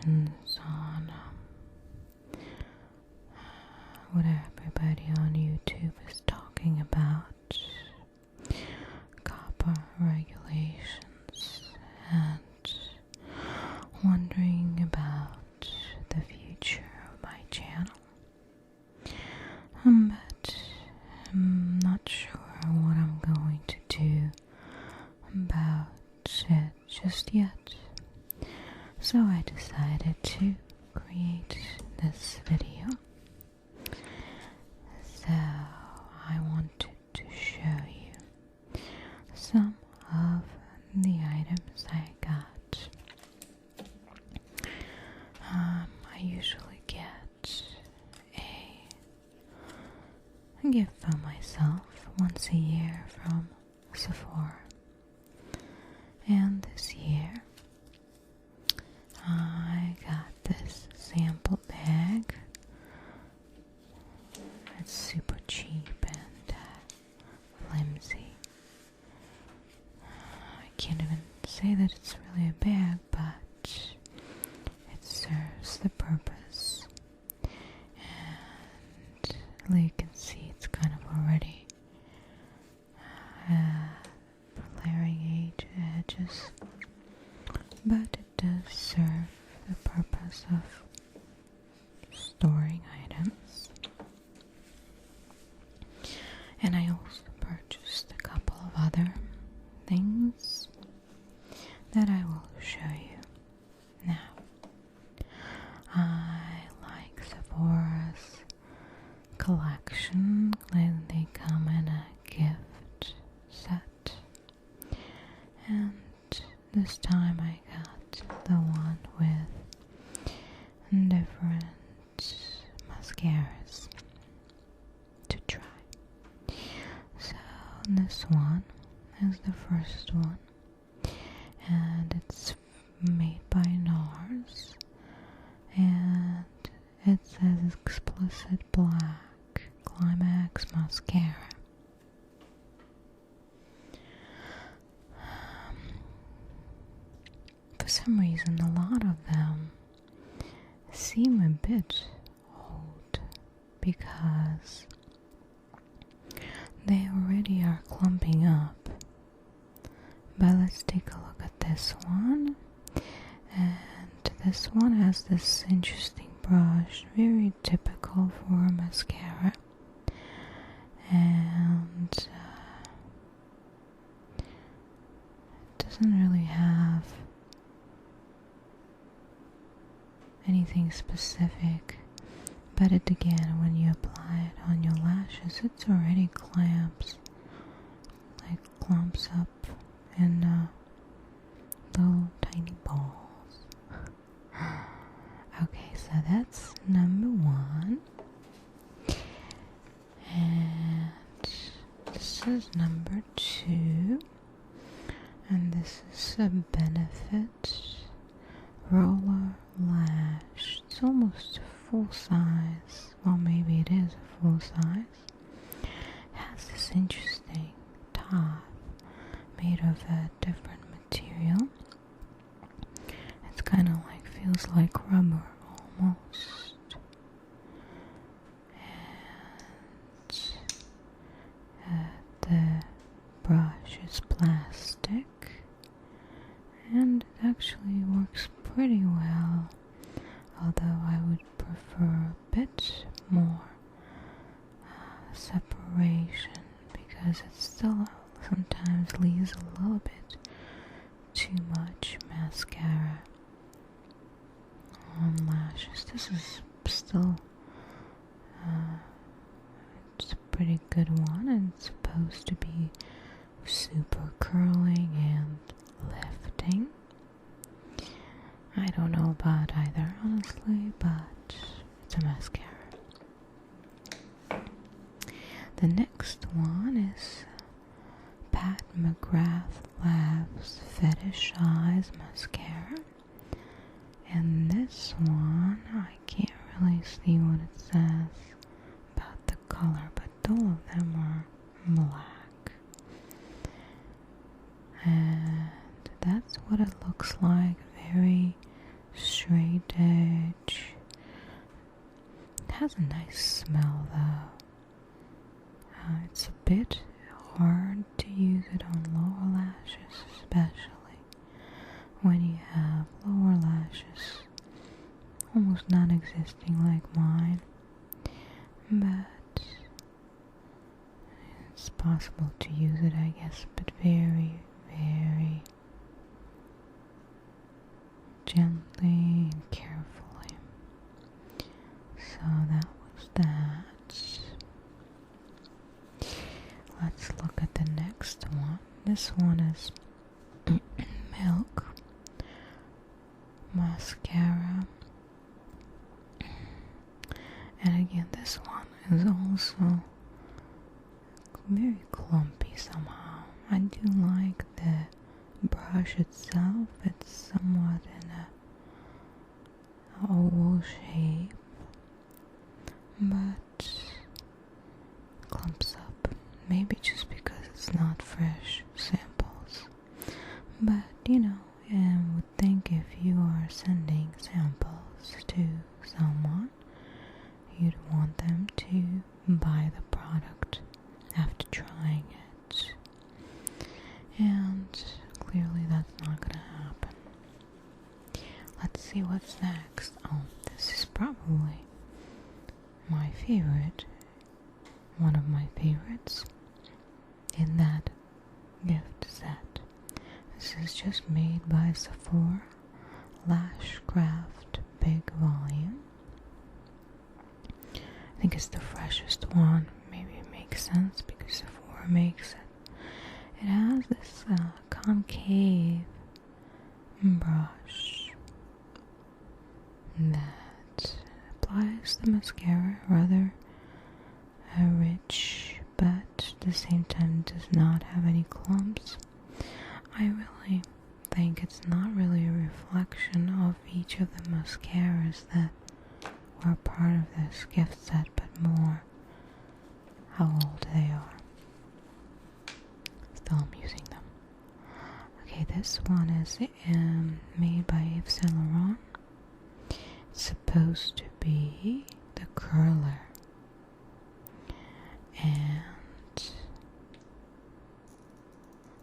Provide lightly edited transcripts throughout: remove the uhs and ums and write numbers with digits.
variations on what everybody on YouTube is talking about, copper regulations, and wondering about the future of my channel. But I'm not sure what I'm going to do about it just yet. So I decided to create this video. So I wanted to show you some of the items I got. I usually get a gift for myself once a year from Sephora. And this year I got this sample bag. It's super cheap and flimsy. I can't even say that it's really a bag, but it serves the purpose. And you can see it's kind of already flaring edges, but it does serve the purpose of storing items. And I also purchased a couple of other things that I will show you now. I like Sephora's collection, and they come in a gift set. And this time I got the one with different mascaras to try. So this one is the first one, and it's made by NARS, and it says explicit black climax mascara. For some reason, a lot of them seem a bit old because they already are clumping up. But let's take a look at this one. And this one has this interesting brush, very typical for a mascara. And it doesn't really have anything specific, but it again, when you apply it on your lashes, it's already clumps up in little tiny balls. Okay, so that's number one, and this is number two, and this is a Benefit roller lash. It's almost full size. Well, maybe it is a full size. It has this interesting top made of a different material. It's kind of like, feels like rubber almost. And the brush is plastic, and it actually works pretty well, although I would prefer a bit more separation, because it still sometimes leaves a little bit too much mascara on lashes. This is still it's a pretty good one, and it's supposed to be super curling and lifting. I don't know about either, honestly, but it's a mascara. The next one is Pat McGrath Labs Fetish Eyes Mascara. And this one, I can't really see what it says about the color, but all of them are black. And that's what it looks like. Very sharp straight edge. It has a nice smell though. It's a bit hard to use it on lower lashes, especially when you have lower lashes almost non-existing like mine. But it's possible to use it, I guess, but very, very gently and carefully. So that was that. Let's look at the next one. This one is Milk Mascara. And again, this one is also very clumpy somehow. I do like the brush itself. It's somewhat in a oval shape, but clumps up. Maybe just because it's not fresh samples. But you know, I would think if you are sending samples to someone, you'd want them to buy the product after trying it. And clearly that's not gonna happen. Let's see what's next. Oh, this is probably my favorite. One of my favorites in that gift set. This is just made by Sephora. Lash Craft Big Volume. I think it's the freshest one. Maybe it makes sense because Sephora makes it. It has this concave brush that applies the mascara rather rich, but at the same time does not have any clumps. I really think it's not really a reflection of each of the mascaras that were part of this gift set, but more how old they are. Still I'm using them. Okay, this one is made by Yves Saint Laurent. It's supposed to be the curler. And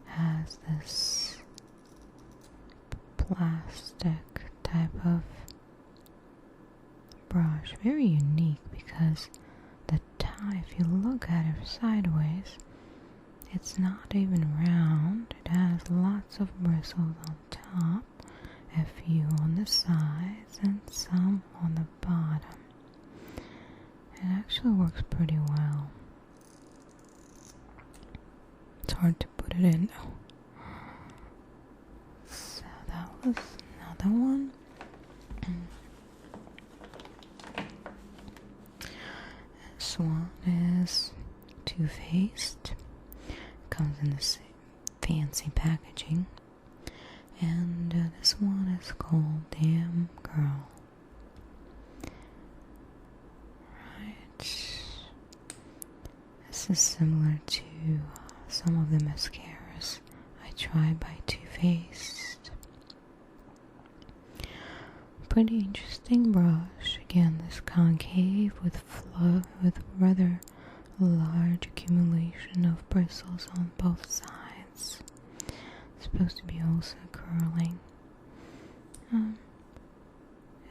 has this plastic type of brush. Very unique because the top, if you look at it sideways, it's not even round. It has lots of bristles on top, a few on the sides, and some on the bottom. It actually works pretty well. It's hard to put it in though. So that was another one. This one is Too Faced. Comes in this fancy packaging. And this one is called Damn Girl. Right. This is similar to some of the mascaras I tried by Too Faced. Pretty interesting brush. Again, this concave with rather large accumulation of bristles on both sides. It's supposed to be also curling.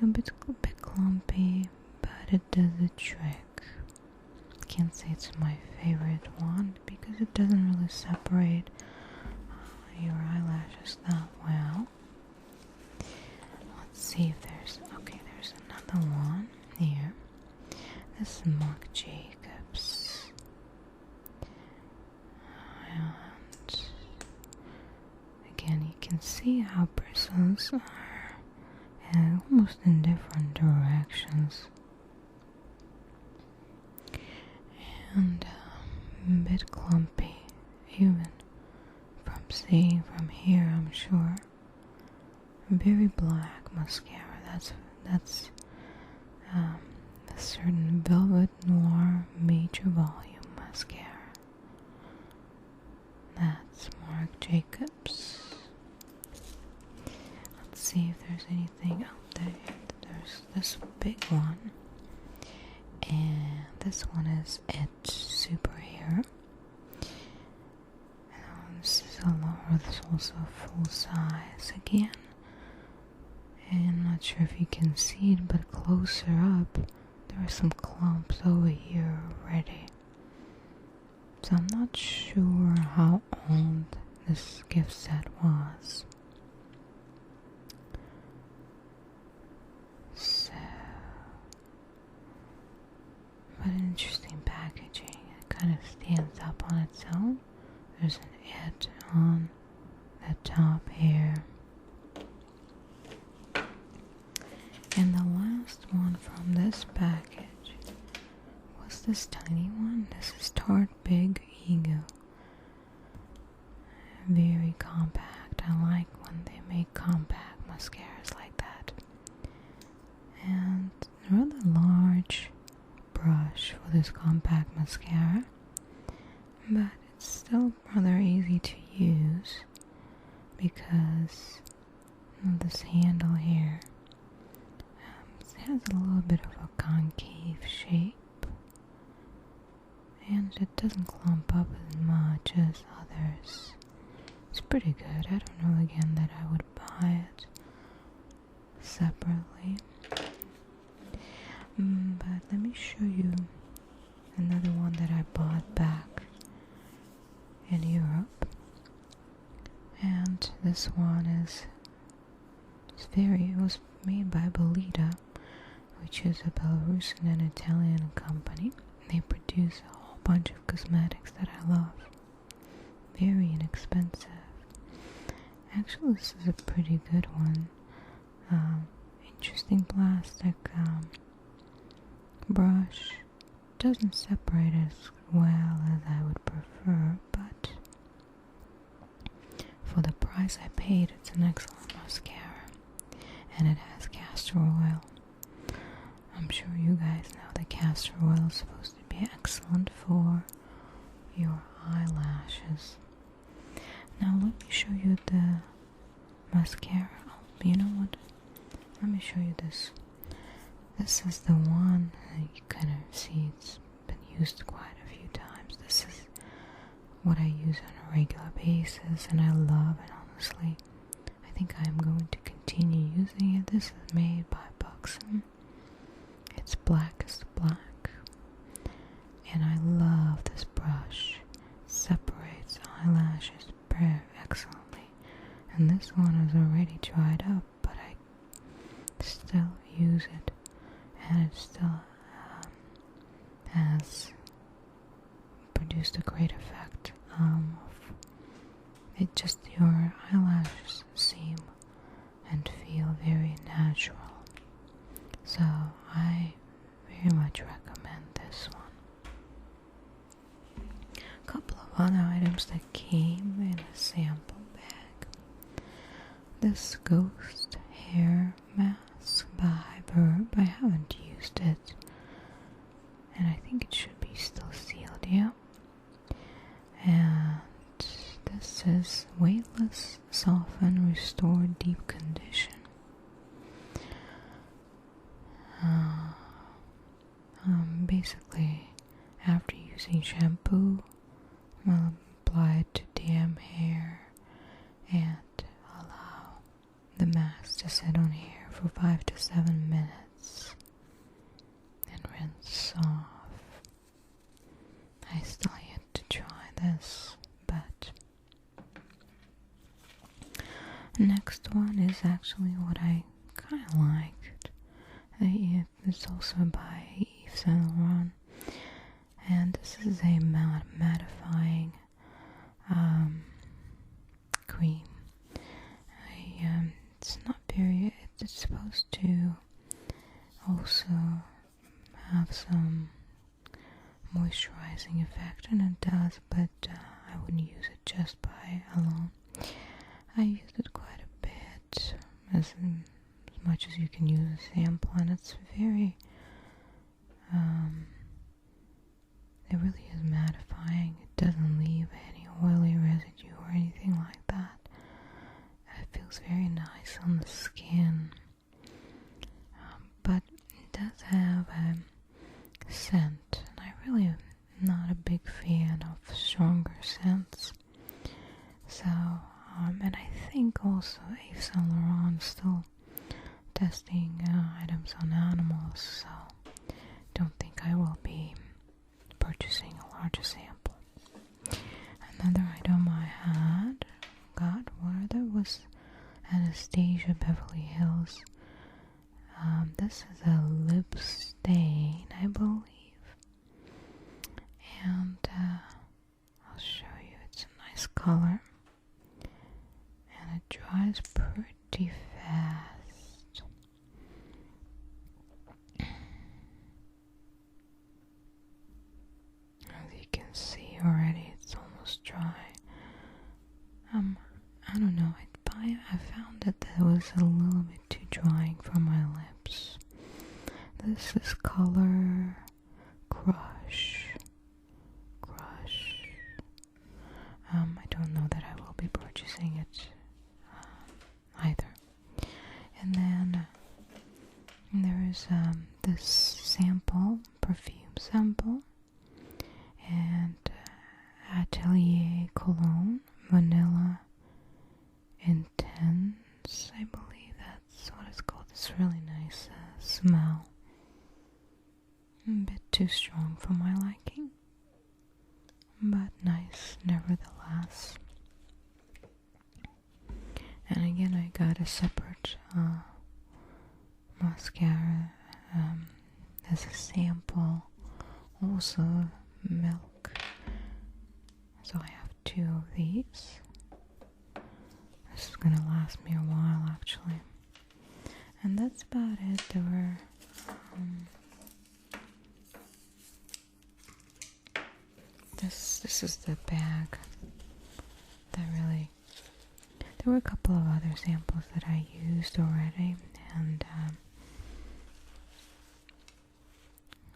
A bit clumpy, but it does the trick. Can't say it's my favorite one because it doesn't really separate your eyelashes that well. Let's see if there's another one here. This is Marc Jacobs. And again, you can see how bristles are almost in different directions. And a bit clumpy, even from seeing from here, I'm sure. Very black mascara. That's a certain Velvet Noir Major Volume mascara. That's Marc Jacobs. Let's see if there's anything out there. there's this big one, and this one is It Superhero. This is a lot, this is also full size again. And I'm not sure if you can see it, but closer up, there are some clumps over here already. So I'm not sure how old this gift set was. So, but an interesting packaging. It kind of stands up on its own. There's an It on the top here. And the last one from this package was this tiny one. This is Tarte Big Ego. Very compact. I like when they make compact mascaras like that. And a rather large brush for this compact mascara, but it's still rather easy to use because of this handle here. It has a little bit of a concave shape, and it doesn't clump up as much as others. It's pretty good. I don't know again that I would buy it separately. But let me show you another one that I bought back in Europe. And this one it was made by Belita, which is a Belarusian and Italian company. They produce a whole bunch of cosmetics that I love. Very inexpensive. Actually, this is a pretty good one. Interesting plastic brush. Doesn't separate as well as I would prefer, but for the price I paid, it's an excellent mascara. And it has castor oil. I'm sure you guys know that castor oil is supposed to be excellent for your eyelashes. Now let me show you the mascara. You know what? Let me show you this. This is the one you kind of see it's been used quite a few times. This is what I use on a regular basis, and I love it, honestly. I think I am going to continue using it. This is made by Buxom. It's black as black, and I love this brush. It separates eyelashes very excellently, and this one is already dried up, but I still use it, and it still has produced a great effect. It just, your eyelashes seem and feel very natural. So I very much recommend this one. A couple of other items that came in a sample bag. This Ghost Hair Mask by Verb. I haven't used it, and I think it should be still sealed, yeah. And this is Weightless Soften Restore Deep Condition. Basically, after using shampoo, I'll apply it to damp hair and allow the mask to sit on hair for 5 to 7 minutes and rinse off. I still yet to try this, but next one is actually what I kind of liked. It's also by Yves Saint Laurent, and this is a mattifying cream. It's not very. It's supposed to also have some moisturizing effect, and it does, but I wouldn't use it just by alone. I used it quite a bit, as much as you can use a sample, and it's very, it really is mattifying. It doesn't leave any oily residue or anything like that. It feels very nice on the skin. items on animals, so don't think I will be purchasing a larger sample. Another item I got there was Anastasia Beverly Hills. This is a lip stain, I believe. And I'll show you, it's a nice color. And it dries pretty fast. As you can see already, it's almost dry. I don't know, I found that was a little bit too drying for my lips. This is color Crush. I don't know that I will be purchasing it either. And then there is this sample, perfume sample, and Atelier Cologne Vanilla Intense, I believe that's what it's called. It's really nice smell. A bit too strong for my liking, but nice nevertheless. And again, I got a separate mascara as a sample, also milk. So I have 2 of these. This is gonna last me a while actually. And that's about it. There were this is the bag that really, there were a couple of other samples that I used already, and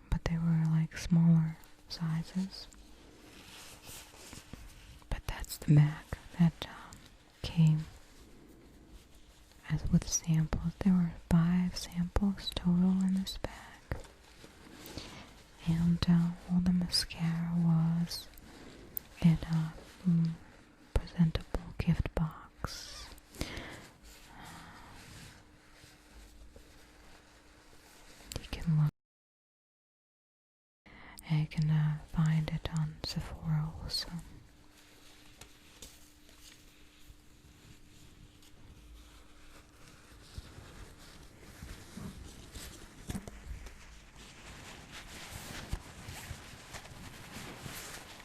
but they were like smaller sizes. But that's the bag that came as with samples. There were 5 samples total in this bag, and all the mascara was in a presentable gift box. You can look, and you can find it on Sephora also.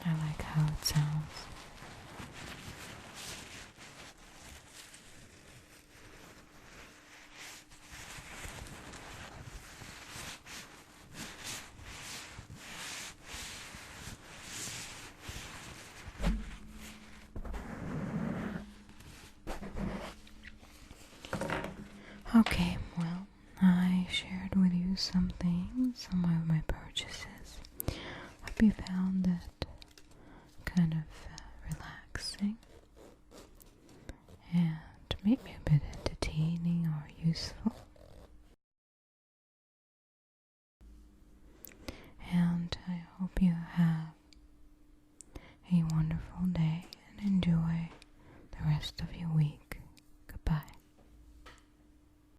I like how it sounds. Okay, well, I shared with you some things, some of my purchases. Hope you found that kind of relaxing and maybe a bit entertaining or useful. And I hope you have a wonderful day and enjoy the rest of